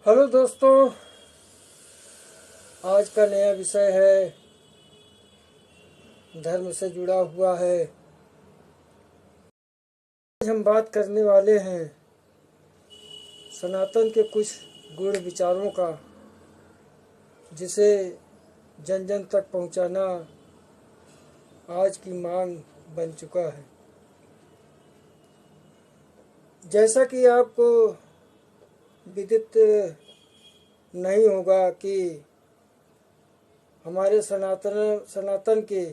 Hello दोस्तों, आज का नया विषय है धर्म से जुड़ा हुआ है। आज हम बात करने वाले हैं सनातन के कुछ गुण विचारों का, जिसे जन जन तक पहुंचाना आज की मांग बन चुका है। जैसा कि आपको विदित नहीं होगा कि हमारे सनातन के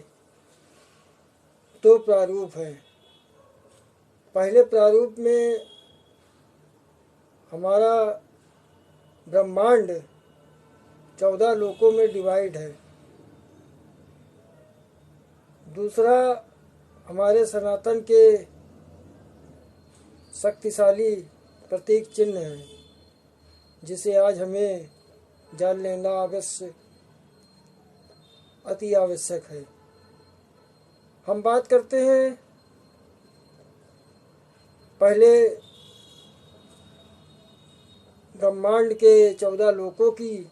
दो प्रारूप हैं। पहले प्रारूप में हमारा ब्रह्मांड 14 लोकों में डिवाइड है। दूसरा हमारे सनातन के शक्तिशाली प्रतीक चिन्ह है, जिसे आज हमें जान लेना अति आवश्यक है। हम बात करते हैं पहले ब्रह्मांड के 14 लोकों की,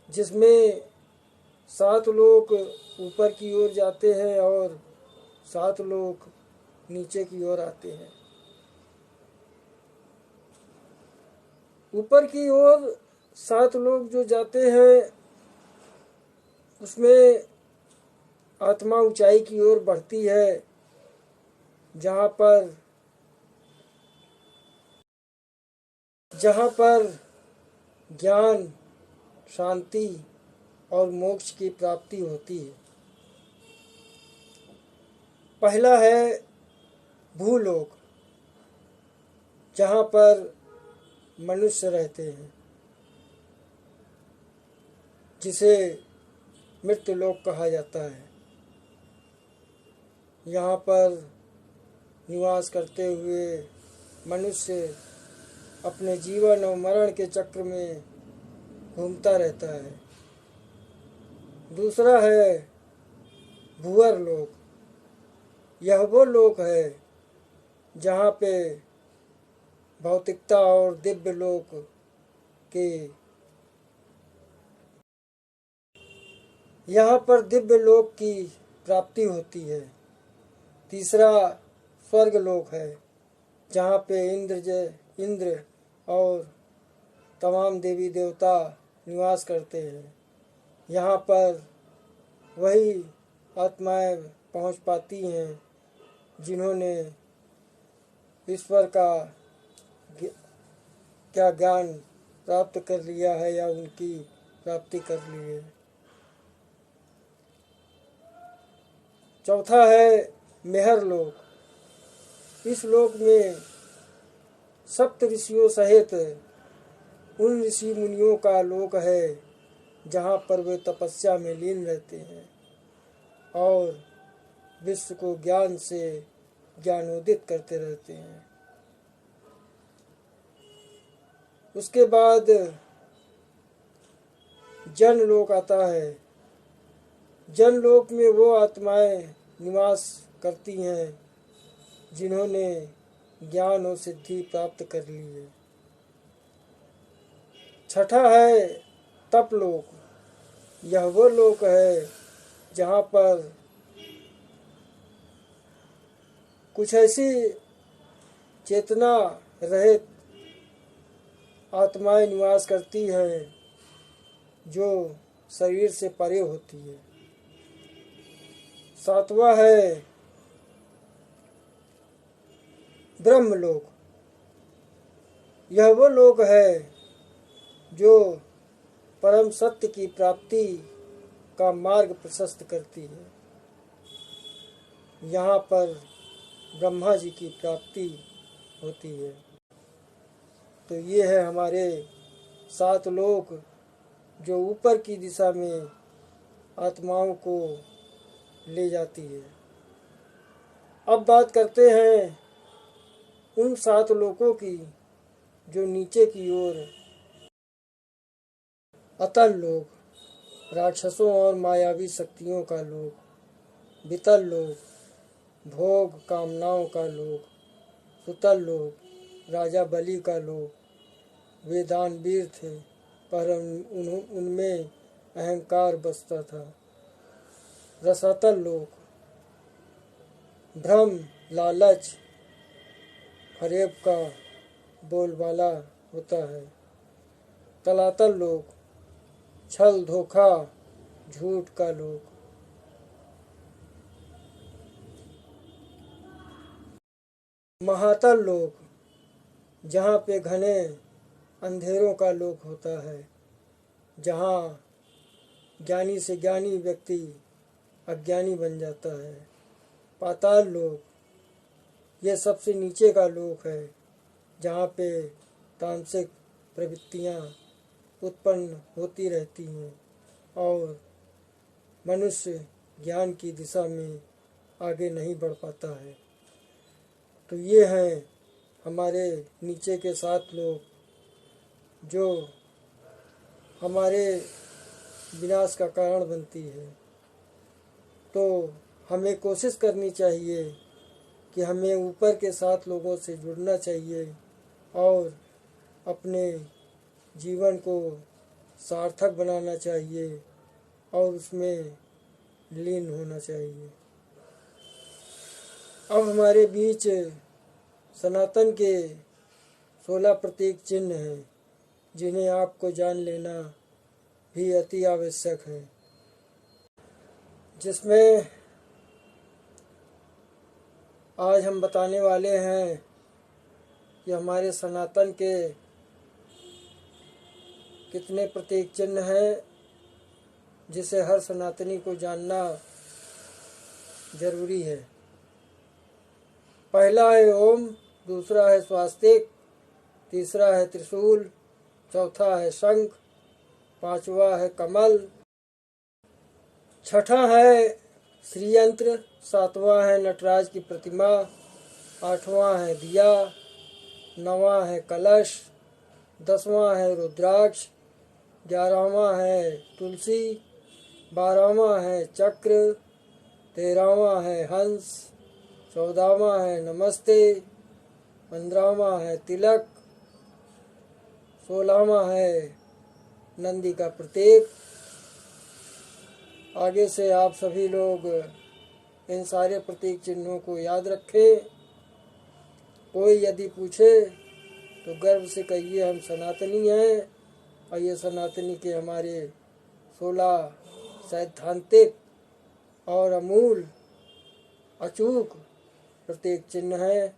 जिसमें 7 लोक ऊपर की ओर जाते हैं और 7 लोक नीचे की ओर आते हैं। ऊपर की ओर 7 लोग जो जाते हैं, उसमें आत्मा ऊंचाई की ओर बढ़ती है, जहाँ पर ज्ञान, शांति और मोक्ष की प्राप्ति होती है। पहला है भूलोक, जहाँ पर मनुष्य रहते हैं, जिसे मृत्युलोक कहा जाता है। यहाँ पर निवास करते हुए मनुष्य अपने जीवन और मरण के चक्र में घूमता रहता है। दूसरा है भूअर लोक। यह वो लोक है जहाँ पे भौतिकता और दिव्य लोक के यहाँ पर दिव्य लोक की प्राप्ति होती है। तीसरा स्वर्ग लोक है, जहाँ पे इंद्र और तमाम देवी देवता निवास करते हैं। यहाँ पर वही आत्माएं पहुँच पाती हैं जिन्होंने ईश्वर का क्या ज्ञान प्राप्त कर लिया है या उनकी प्राप्ति कर ली है। चौथा है मेहर लोक। इस लोक में सप्त ऋषियों सहित उन ऋषि मुनियों का लोक है, जहाँ पर वे तपस्या में लीन रहते हैं और विश्व को ज्ञान से ज्ञानोदित करते रहते हैं। उसके बाद जन लोक आता है। जन लोक में वो आत्माएं निवास करती हैं जिन्होंने ज्ञान और सिद्धि प्राप्त कर ली है। छठा है तप लोक। यह वो लोक है जहाँ पर कुछ ऐसी चेतना रहित आत्माएं निवास करती हैं जो शरीर से परे होती है। सातवां है ब्रह्मलोक। यह वो लोक है जो परम सत्य की प्राप्ति का मार्ग प्रशस्त करती है। यहाँ पर ब्रह्मा जी की प्राप्ति होती है। तो ये है हमारे 7 लोक जो ऊपर की दिशा में आत्माओं को ले जाती है। अब बात करते हैं उन 7 लोकों की जो नीचे की ओर अतल लोक, राक्षसों और मायावी शक्तियों का लोक, वितल लोक, भोग कामनाओं का लोक, सुतल लोक, राजा बलि का लोक, वे दानवीर थे, पर उनमें अहंकार बसता था। रसातल लोग, भ्रम, लालच, फरेब का बोलबाला होता है। तलातल लोग, छल, धोखा, झूठ का लोग। महातल लोग, जहाँ पे घने अंधेरों का लोक होता है, जहाँ ज्ञानी से ज्ञानी व्यक्ति अज्ञानी बन जाता है। पाताल लोक, यह सबसे नीचे का लोक है, जहाँ पे तामसिक प्रवृत्तियाँ उत्पन्न होती रहती हैं और मनुष्य ज्ञान की दिशा में आगे नहीं बढ़ पाता है। तो ये हैं हमारे नीचे के 7 लोग, जो हमारे विनाश का कारण बनती है। तो हमें कोशिश करनी चाहिए कि हमें ऊपर के 7 लोगों से जुड़ना चाहिए और अपने जीवन को सार्थक बनाना चाहिए और उसमें लीन होना चाहिए। अब हमारे बीच सनातन के 16 प्रतीक चिन्ह हैं, जिन्हें आपको जान लेना भी अति आवश्यक है, जिसमें आज हम बताने वाले हैं कि हमारे सनातन के कितने प्रतीक चिन्ह हैं, जिसे हर सनातनी को जानना जरूरी है। पहला है ओम, दूसरा है स्वास्तिक, तीसरा है त्रिशूल, चौथा है शंख, पांचवा है कमल, छठा है श्रीयंत्र, सातवां है नटराज की प्रतिमा, आठवां है दिया, नौवां है कलश, 10वां है रुद्राक्ष, 11वां है तुलसी, 12वां है चक्र, 13वां है हंस, 14वां है नमस्ते, 15वां है तिलक, 16वां है नंदी का प्रतीक। आगे से आप सभी लोग इन सारे प्रतीक चिन्हों को याद रखें। कोई यदि पूछे तो गर्व से कहिए हम सनातनी हैं और ये सनातनी के हमारे 16 सैद्धांतिक और अमूल अचूक प्रतीक चिन्ह हैं।